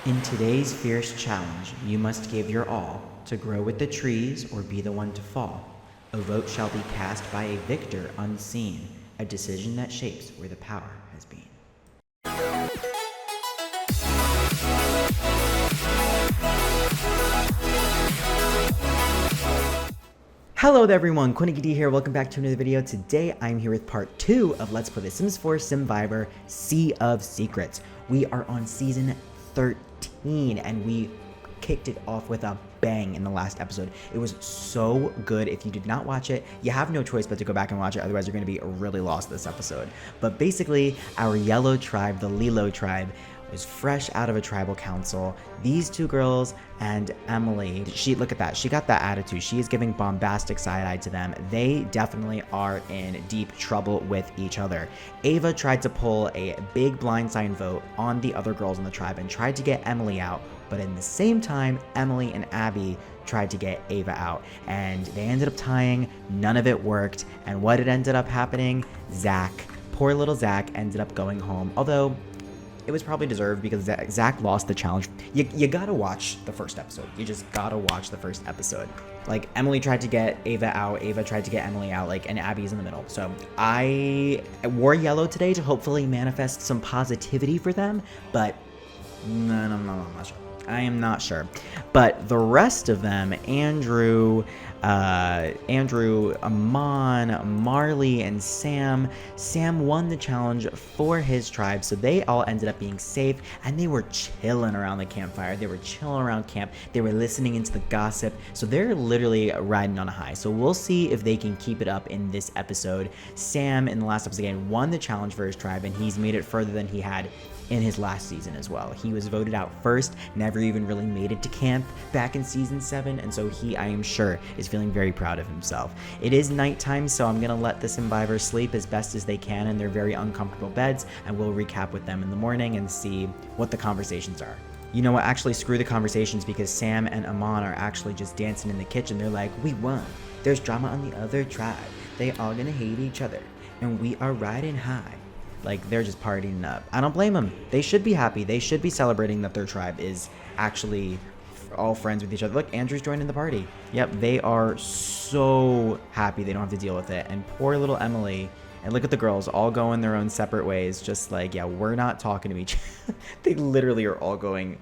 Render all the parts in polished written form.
In today's fierce challenge, you must give your all to grow with the trees or be the one to fall. A vote shall be cast by a victor unseen, a decision that shapes where the power has been. Hello there everyone, Coolnickyd here, welcome back to another video. Today I'm here with part 2 of Let's Play The Sims 4 Simvivor Sea of Secrets. We are on season 13 and we kicked it off with a bang in the last episode. It was so good. If you did not watch it, you have no choice but to go back and watch it, otherwise you're going to be really lost this episode. But basically, our yellow tribe, the Lilo tribe, was fresh out of a tribal council. These two girls and Emily, look at that, she got that attitude. She is giving bombastic side-eye to them. They definitely are in deep trouble with each other. Ava tried to pull a big blindside vote on the other girls in the tribe and tried to get Emily out, but in the same time, Emily and Abby tried to get Ava out, and they ended up tying. None of it worked, and what it ended up happening, Zach, poor little Zach, ended up going home, although it was probably deserved because Zach lost the challenge. You gotta watch the first episode. You just gotta watch the first episode. Like, Emily tried to get Ava out, Ava tried to get Emily out, like, and Abby's in the middle. So I wore yellow today to hopefully manifest some positivity for them, but no, I'm not sure. I am not sure. But the rest of them, Andrew, Amon, Marley, and Sam won the challenge for his tribe, so they all ended up being safe, and they were chilling around the campfire. They were chilling around camp. They were listening into the gossip, so they're literally riding on a high. So we'll see if they can keep it up in this episode. Sam, in the last episode, again, won the challenge for his tribe, and he's made it further than he had in his last season as well. He was voted out first, never even really made it to camp back in season 7, and so he, I am sure, is feeling very proud of himself. It is nighttime, so I'm gonna let the Simvivors sleep as best as they can in their very uncomfortable beds, and we'll recap with them in the morning and see what the conversations are. You know what, actually screw the conversations, because Sam and Amon are actually just dancing in the kitchen. They're like, we won. There's drama on the other tribe. They all gonna hate each other, and we are riding high. Like, they're just partying up. I don't blame them. They should be happy. They should be celebrating that their tribe is actually all friends with each other. Look, Andrew's joining the party. Yep, they are so happy they don't have to deal with it. And poor little Emily, and look at the girls all going their own separate ways. Just like, yeah, we're not talking to each other. They literally are all going,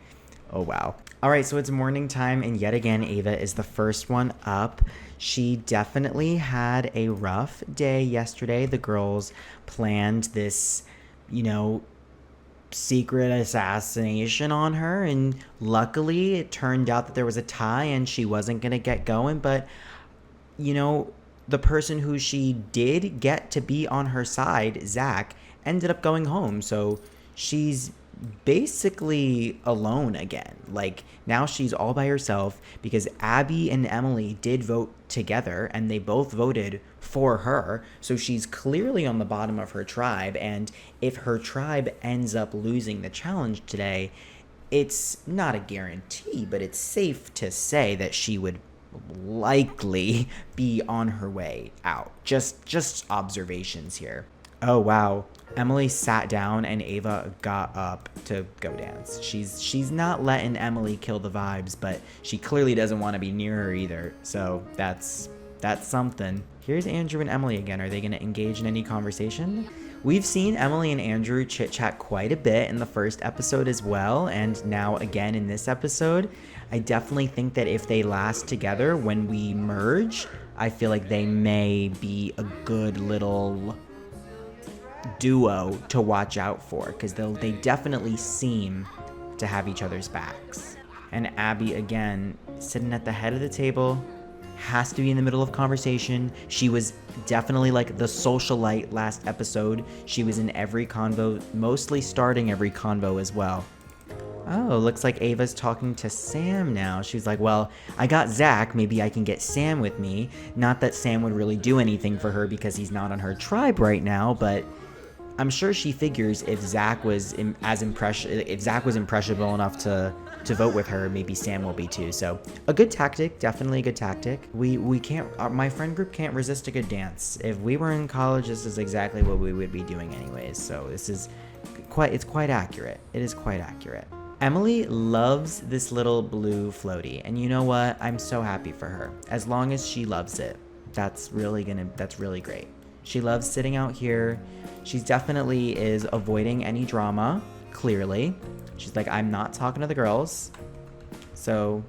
oh wow. All right, so it's morning time, and yet again, Ava is the first one up. She definitely had a rough day yesterday. The girls planned this, you know, secret assassination on her, and luckily it turned out that there was a tie and she wasn't going to get going, but, you know, the person who she did get to be on her side, Zach, ended up going home, so she's basically alone again. Like, now she's all by herself because Abby and Emily did vote together and they both voted for her, so she's clearly on the bottom of her tribe. And if her tribe ends up losing the challenge today, it's not a guarantee, but it's safe to say that she would likely be on her way out. Just observations here. Oh wow, Emily sat down and Ava got up to go dance. She's not letting Emily kill the vibes, but she clearly doesn't want to be near her either, so that's something. Here's Andrew and Emily again. Are they going to engage in any conversation? We've seen Emily and Andrew chit-chat quite a bit in the first episode as well, and now again in this episode. I definitely think that if they last together when we merge, I feel like they may be a good little duo to watch out for, because they definitely seem to have each other's backs. And Abby, again, sitting at the head of the table, has to be in the middle of conversation. She was definitely like the socialite last episode. She was in every convo, mostly starting every convo as well. Oh, looks like Ava's talking to Sam now. She's like, well, I got Zach, maybe I can get Sam with me. Not that Sam would really do anything for her because he's not on her tribe right now, but I'm sure she figures if Zach was impressionable enough to vote with her, maybe Sam will be too. So a good tactic, definitely a good tactic. We can't, my friend group can't resist a good dance. If we were in college, this is exactly what we would be doing anyways. So this is quite accurate. It is quite accurate. Emily loves this little blue floaty, and you know what? I'm so happy for her. As long as she loves it, that's really great. She loves sitting out here. She's definitely is avoiding any drama, clearly. She's like, I'm not talking to the girls. So,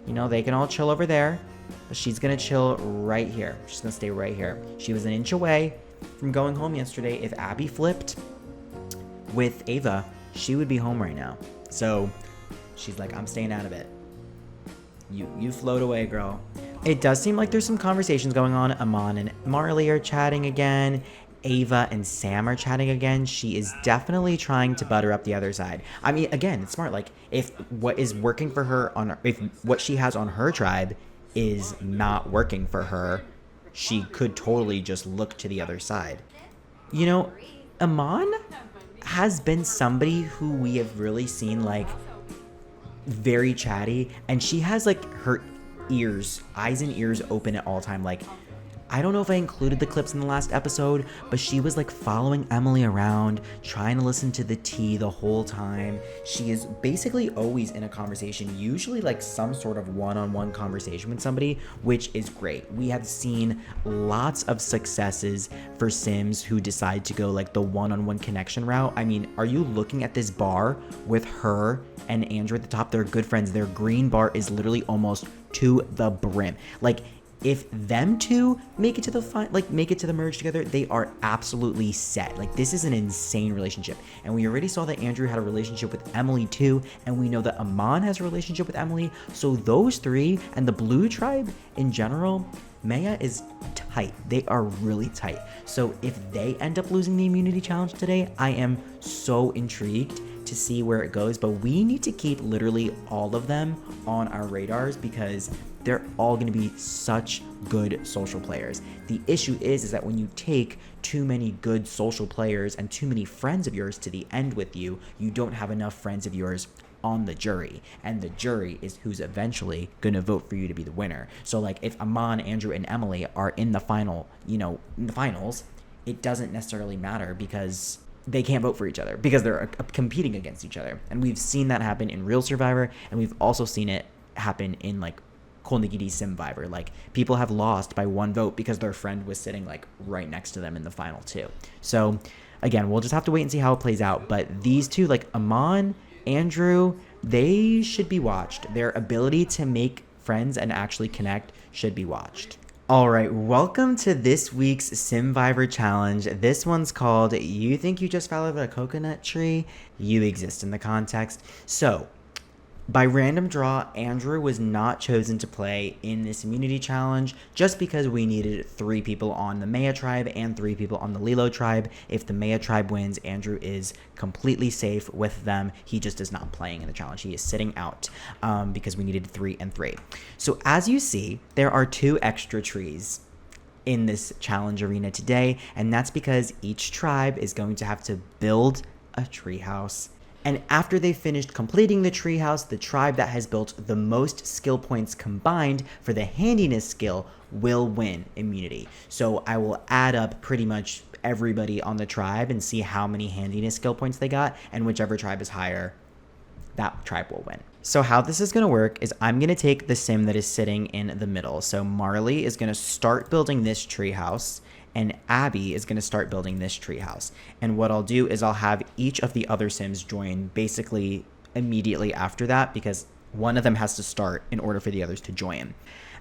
you know, they can all chill over there, but she's gonna chill right here. She's gonna stay right here. She was an inch away from going home yesterday. If Abby flipped with Ava, she would be home right now. So she's like, I'm staying out of it. You float away, girl. It does seem like there's some conversations going on. Amon and Marley are chatting again. Ava and Sam are chatting again. She is definitely trying to butter up the other side. I mean, again, it's smart. Like, if what is working for her if what she has on her tribe is not working for her, she could totally just look to the other side. You know, Amon has been somebody who we have really seen like very chatty, and she has like her eyes and ears open at all time. Like, I don't know if I included the clips in the last episode, but she was like following Emily around, trying to listen to the tea the whole time. She is basically always in a conversation, usually like some sort of one-on-one conversation with somebody, which is great. We have seen lots of successes for Sims who decide to go like the one-on-one connection route. I mean, are you looking at this bar with her and Andrew at the top? They're good friends. Their green bar is literally almost to the brim. Like, if them two make it to the merge together, they are absolutely set. Like, this is an insane relationship. And we already saw that Andrew had a relationship with Emily too, and we know that Amon has a relationship with Emily. So those three and the blue tribe in general, Maya is tight. They are really tight. So if they end up losing the immunity challenge today, I am so intrigued to see where it goes. But we need to keep literally all of them on our radars because they're all going to be such good social players. The issue is that when you take too many good social players and too many friends of yours to the end with you, you don't have enough friends of yours on the jury, and the jury is who's eventually going to vote for you to be the winner. So like, if Amon, Andrew, and Emily are in the final, in the finals, it doesn't necessarily matter because they can't vote for each other because they're competing against each other. And we've seen that happen in Real Survivor, and we've also seen it happen in like Coolnickyd Simvivor. Like, people have lost by one vote because their friend was sitting like right next to them in the final too. So again, we'll just have to wait and see how it plays out. But these two, like Amon, Andrew, they should be watched. Their ability to make friends and actually connect should be watched. All right, welcome to this week's Simvivor challenge. This one's called You Think You Just Fell Out of a Coconut Tree? You Exist in the Context. So, by random draw, Andrew was not chosen to play in this immunity challenge just because we needed 3 people on the Maya tribe and 3 people on the Lilo tribe. If the Maya tribe wins, Andrew is completely safe with them. He just is not playing in the challenge. He is sitting out because we needed 3 and 3. So as you see, there are 2 extra trees in this challenge arena today, and that's because each tribe is going to have to build a treehouse. And after they finished completing the treehouse, the tribe that has built the most skill points combined for the handiness skill will win immunity. So I will add up pretty much everybody on the tribe and see how many handiness skill points they got, and whichever tribe is higher, that tribe will win. So how this is going to work is I'm going to take the sim that is sitting in the middle. So Marley is going to start building this treehouse, and Abby is going to start building this treehouse. And what I'll do is I'll have each of the other Sims join basically immediately after that, because one of them has to start in order for the others to join.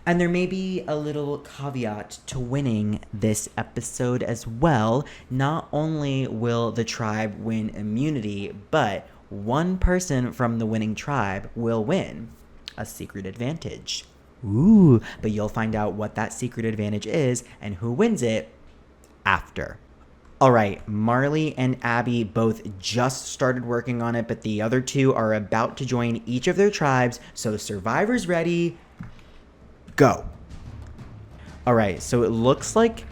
And there may be a little caveat to winning this episode as well. Not only will the tribe win immunity, but one person from the winning tribe will win a secret advantage. Ooh, but you'll find out what that secret advantage is and who wins it after. All right, Marley and Abby both just started working on it, but the other 2 are about to join each of their tribes. So survivors ready, go. All right, so it looks like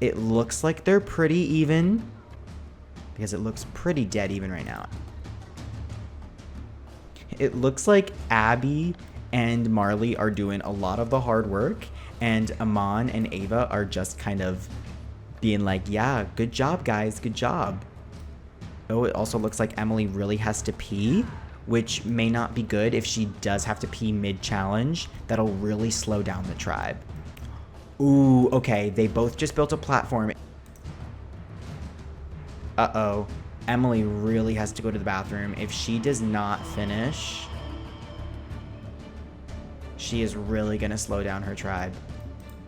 they're pretty even, because it looks pretty dead even right now. It looks like Abby and Marley are doing a lot of the hard work, and Amon and Ava are just kind of being like, yeah, good job, guys, good job. Oh, it also looks like Emily really has to pee, which may not be good if she does have to pee mid-challenge. That'll really slow down the tribe. Ooh, okay, they both just built a platform. Uh-oh. Emily really has to go to the bathroom. If she does not finish, she is really going to slow down her tribe.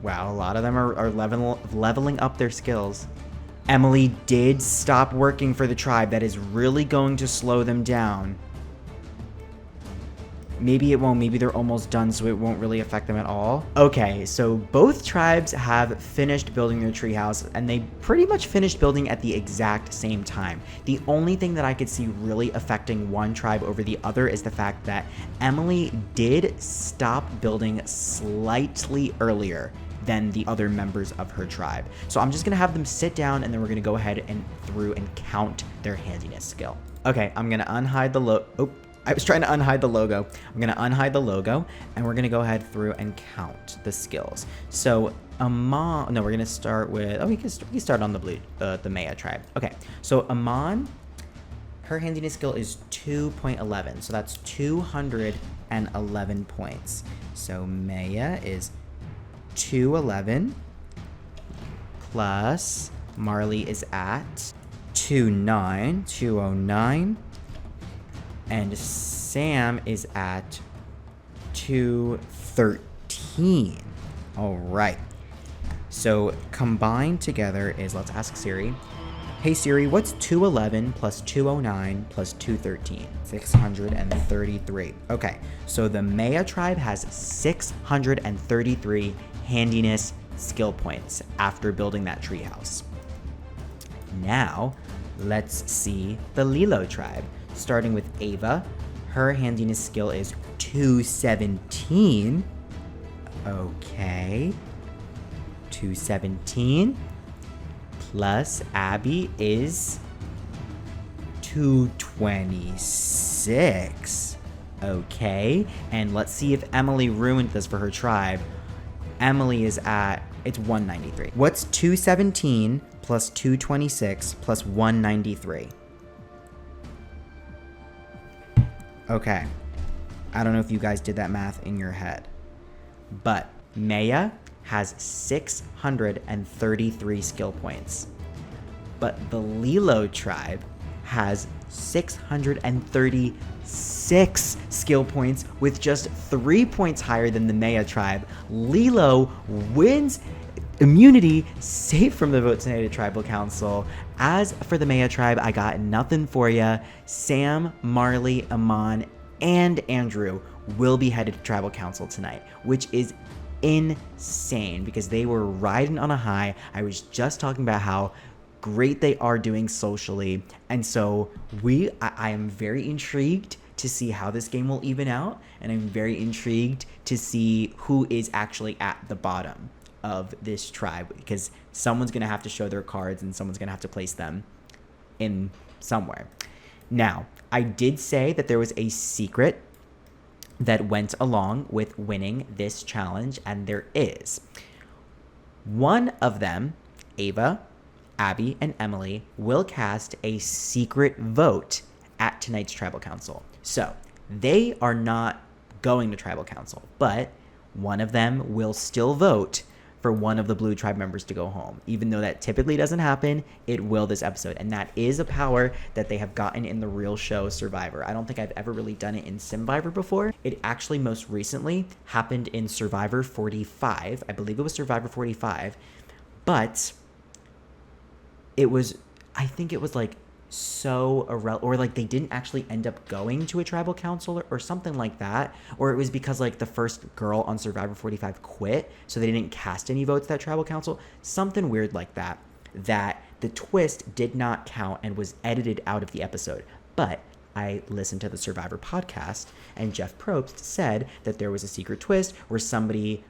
Wow, a lot of them are leveling up their skills. Emily did stop working for the tribe. That is really going to slow them down. Maybe it won't. Maybe they're almost done, so it won't really affect them at all. Okay, so both tribes have finished building their treehouse, and they pretty much finished building at the exact same time. The only thing that I could see really affecting one tribe over the other is the fact that Emily did stop building slightly earlier than the other members of her tribe. So I'm just gonna have them sit down, and then we're gonna go ahead and through and count their handiness skill. Okay, I'm gonna unhide the I was trying to unhide the logo. I'm going to unhide the logo, and we're going to go ahead through and count the skills. So, we're going to start with, we can start on the Maya tribe. Okay, so Amon, her handiness skill is 2.11, so that's 211 points. So Maya is 211, plus Marley is at 209. And Sam is at 213. All right. So combined together is, let's ask Siri. Hey Siri, what's 211 plus 209 plus 213? 633. Okay, so the Maya tribe has 633 handiness skill points after building that treehouse. Now, let's see the Lilo tribe. Starting with Ava, her handiness skill is 217. Okay. 217 plus Abby is 226. Okay. And let's see if Emily ruined this for her tribe. Emily is at, it's 193. What's 217 plus 226 plus 193? Okay, I don't know if you guys did that math in your head, but Maya has 633 skill points, but the Lilo tribe has 636 skill points with just 3 points higher than the Maya tribe. Lilo wins immunity, safe from the vote tonight at Tribal Council. As for the Maya tribe, I got nothing for ya. Sam, Marley, Amon, and Andrew will be headed to Tribal Council tonight, which is insane because they were riding on a high. I was just talking about how great they are doing socially, and so I am very intrigued to see how this game will even out, and I'm very intrigued to see who is actually at the bottom of this tribe, because someone's going to have to show their cards and someone's going to have to place them in somewhere. Now, I did say that there was a secret that went along with winning this challenge, and there is. One of them, Ava, Abby, and Emily, will cast a secret vote at tonight's Tribal Council. So, they are not going to Tribal Council, but one of them will still vote for one of the blue tribe members to go home. Even though that typically doesn't happen, it will this episode. And that is a power that they have gotten in the real show Survivor. I don't think I've ever really done it in Simvivor before. It actually most recently happened in Survivor 45. I believe it was Survivor 45. But I think it was like so irrelevant, or like they didn't actually end up going to a tribal council or something like that, or it was because like the first girl on Survivor 45 quit, so they didn't cast any votes at tribal council, something weird like that, that the twist did not count and was edited out of the episode. But I listened to the Survivor podcast, and Jeff Probst said that there was a secret twist where somebody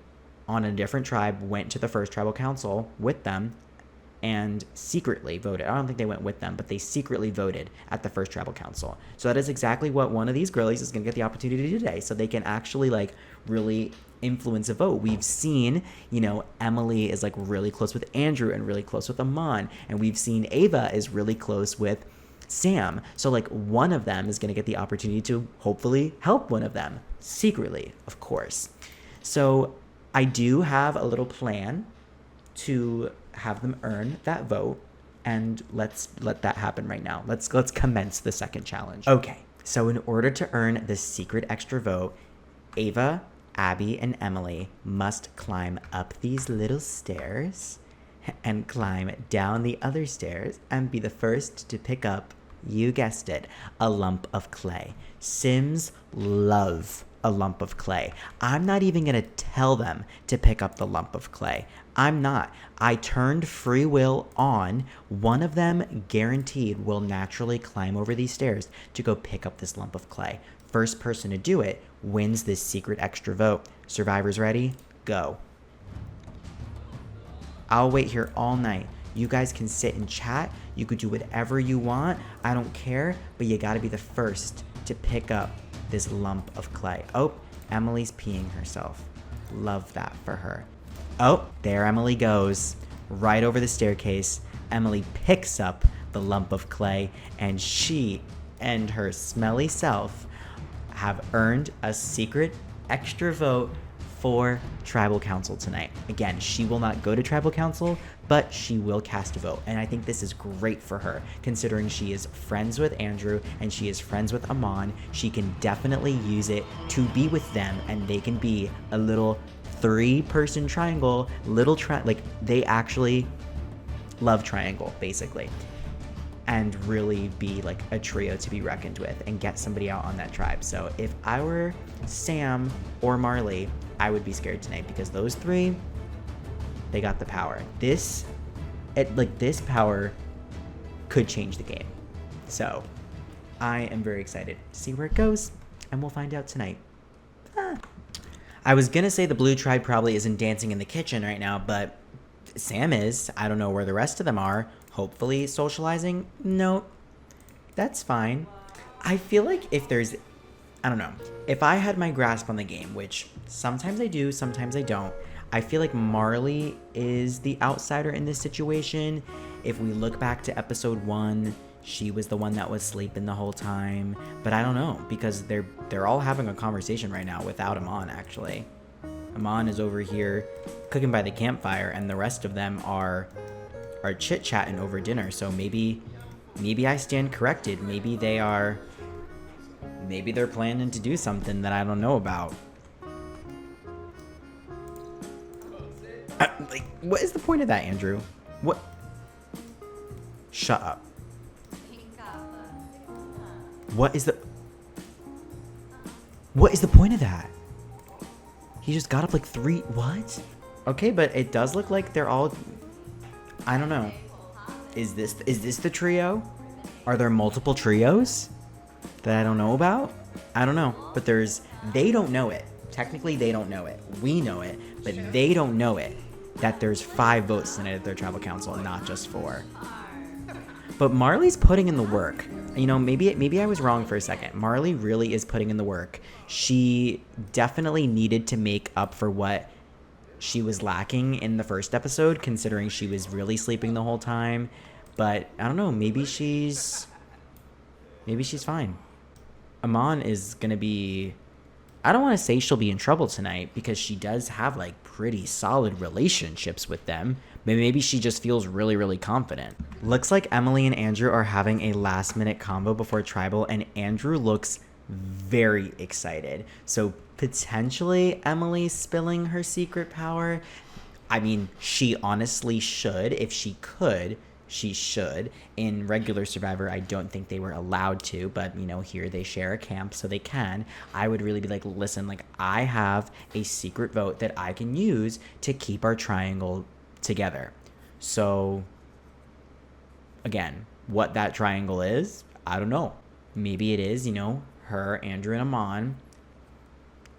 on a different tribe went to the first tribal council with them and secretly voted. I don't think they went with them, but they secretly voted at the first tribal council. So that is exactly what one of these girlies is going to get the opportunity to do today. So they can actually like really influence a vote. We've seen, Emily is like really close with Andrew and really close with Amon. And we've seen Ava is really close with Sam. So like one of them is going to get the opportunity to hopefully help one of them secretly, of course. So I do have a little plan to have them earn that vote, and let's let that happen right now. Let's commence the second challenge. Okay, so in order to earn the secret extra vote, Ava, Abby, and Emily must climb up these little stairs and climb down the other stairs and be the first to pick up, you guessed it, a lump of clay. Sims love a lump of clay. I'm not even going to tell them to pick up the lump of clay. I'm not. I turned free will on. One of them guaranteed will naturally climb over these stairs to go pick up this lump of clay. First person to do it wins this secret extra vote. Survivors ready? Go. I'll wait here all night. You guys can sit and chat. You could do whatever you want. I don't care, but you gotta be the first to pick up this lump of clay. Oh, Emily's peeing herself. Love that for her. Oh, there Emily goes. Right over the staircase. Emily picks up the lump of clay, and she and her smelly self have earned a secret extra vote for Tribal Council tonight. Again, she will not go to Tribal Council, but she will cast a vote. And I think this is great for her, considering she is friends with Andrew and she is friends with Amon. She can definitely use it to be with them, and they can be a little 3-person triangle, like they actually love triangle, basically. And really be like a trio to be reckoned with and get somebody out on that tribe. So if I were Sam or Marley, I would be scared tonight, because those 3, they got the power. This power could change the game. So I am very excited to see where it goes, and we'll find out tonight. I was gonna say the blue tribe probably isn't dancing in the kitchen right now, but Sam is. I don't know where the rest of them are. Hopefully socializing. No, that's fine. I feel like if there's, I don't know, if I had my grasp on the game, which sometimes I do, sometimes I don't, I feel like Marley is the outsider in this situation. If we look back to episode 1, she was the one that was sleeping the whole time. But I don't know, because they're all having a conversation right now without Amon, actually. Amon is over here cooking by the campfire, and the rest of them are chit-chatting over dinner. So maybe I stand corrected. Maybe they're planning to do something that I don't know about. Like, what is the point of that, Andrew? What? Shut up. What is the point of that? He just got up like 3, what? Okay, but it does look like they're all, I don't know. Is this the trio? Are there multiple trios that I don't know about? I don't know, but they don't know it. Technically, they don't know it. We know it, but they don't know it, that there's 5 votes tonight at their tribal council, not just 4. But Marley's putting in the work. You know, maybe I was wrong for a second. Marley really is putting in the work. She definitely needed to make up for what she was lacking in the first episode, considering she was really sleeping the whole time. But I don't know, maybe she's fine. Amon is gonna be, I don't want to say she'll be in trouble tonight, because she does have like pretty solid relationships with them, but maybe she just feels really, really confident. Looks like Emily and Andrew are having a last minute combo before tribal, and Andrew looks very excited. So potentially Emily spilling her secret power. I mean, she honestly should. If she could, she should. In regular Survivor, I don't think they were allowed to, but you know, here they share a camp, so they can. I would really be like, listen, like, I have a secret vote that I can use to keep our triangle together. So again, what that triangle is, I don't know. Maybe it is, you know, her, Andrew, and Amon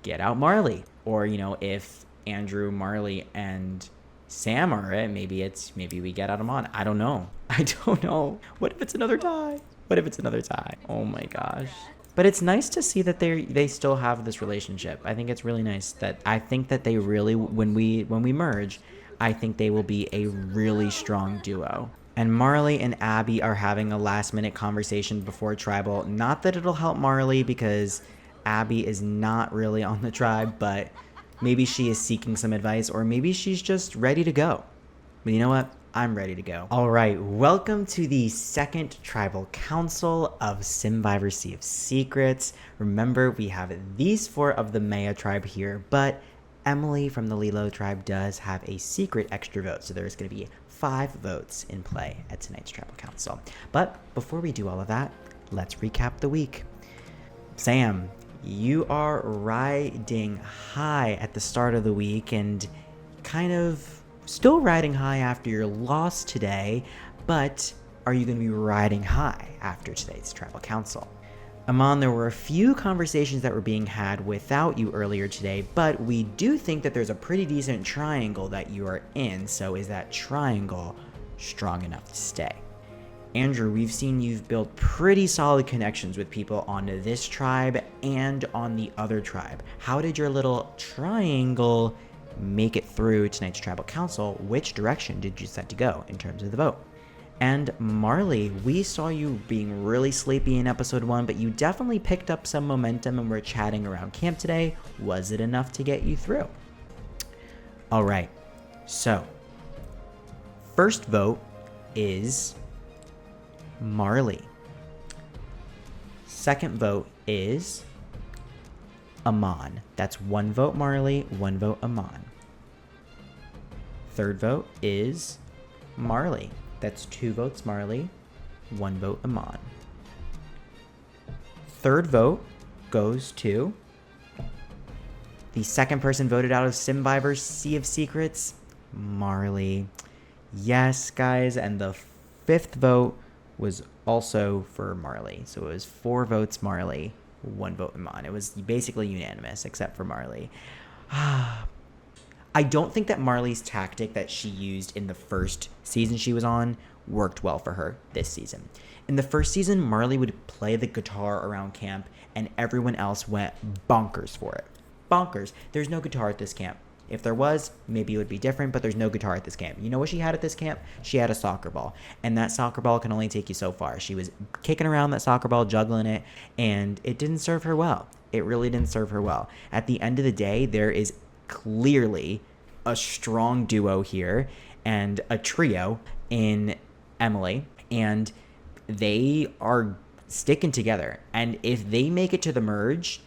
get out Marley. Or, you know, if Andrew, Marley, and Sam are it, maybe we get out Amon. I don't know. What if it's another tie? Oh my gosh. But it's nice to see that they still have this relationship. I think it's really nice that they really, when we merge, I think they will be a really strong duo. And Marley and Abby are having a last minute conversation before tribal. Not that it'll help Marley because Abby is not really on the tribe, but maybe she is seeking some advice, or maybe she's just ready to go. But you know what? I'm ready to go. All right, welcome to the second tribal council of Simvivor Sea of Secrets. Remember, we have these 4 of the Maya tribe here, but Emily from the Lilo tribe does have a secret extra vote, so there's going to be 5 votes in play at tonight's tribal council. But before we do all of that, let's recap the week. Sam, you are riding high at the start of the week and kind of still riding high after your loss today, but are you going to be riding high after today's tribal council? Amon, there were a few conversations that were being had without you earlier today, but we do think that there's a pretty decent triangle that you are in, so is that triangle strong enough to stay? Andrew, we've seen you've built pretty solid connections with people on this tribe and on the other tribe. How did your little triangle make it through tonight's tribal council? Which direction did you decide to go in terms of the vote? And Marley, we saw you being really sleepy in episode 1, but you definitely picked up some momentum and were chatting around camp today. Was it enough to get you through? All right, so first vote is Marley. Second vote is Amon. That's 1 vote Marley, 1 vote Amon. Third vote is Marley. That's 2 votes Marley, 1 vote Amon. Third vote goes to the second person voted out of Simvivor Sea of Secrets, Marley. Yes, guys, and the 5th vote was also for Marley. So it was 4 votes Marley, 1 vote Amon. It was basically unanimous except for Marley. I don't think that Marley's tactic that she used in the first season she was on worked well for her this season. In the first season, Marley would play the guitar around camp and everyone else went bonkers for it. Bonkers. There's no guitar at this camp. If there was, maybe it would be different, but there's no guitar at this camp. You know what she had at this camp? She had a soccer ball, and that soccer ball can only take you so far. She was kicking around that soccer ball, juggling it, and it didn't serve her well. It really didn't serve her well. At the end of the day, there is clearly a strong duo here and a trio in Emily, and they are sticking together. And if they make it to the merge,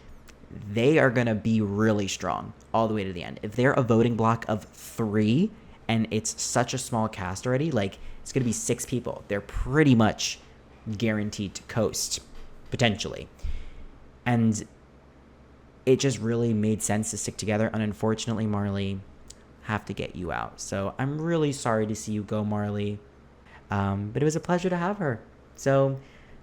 they are going to be really strong all the way to the end. If they're a voting block of 3 and it's such a small cast already, like it's going to be 6 people, they're pretty much guaranteed to coast, potentially. And it just really made sense to stick together. And unfortunately, Marley, have to get you out. So I'm really sorry to see you go, Marley. But it was a pleasure to have her. So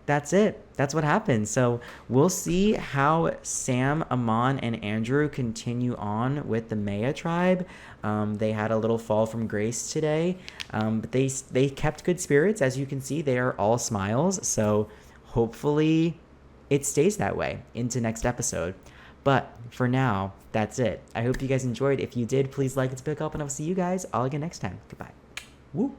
that's it. That's what happened. So we'll see how Sam, Amon, and Andrew continue on with the Maya tribe. They had a little fall from grace today, but they kept good spirits. As you can see, they are all smiles. So hopefully it stays that way into next episode. But for now, that's it. I hope you guys enjoyed. If you did, please like and pick up, and I'll see you guys all again next time. Goodbye. Woo!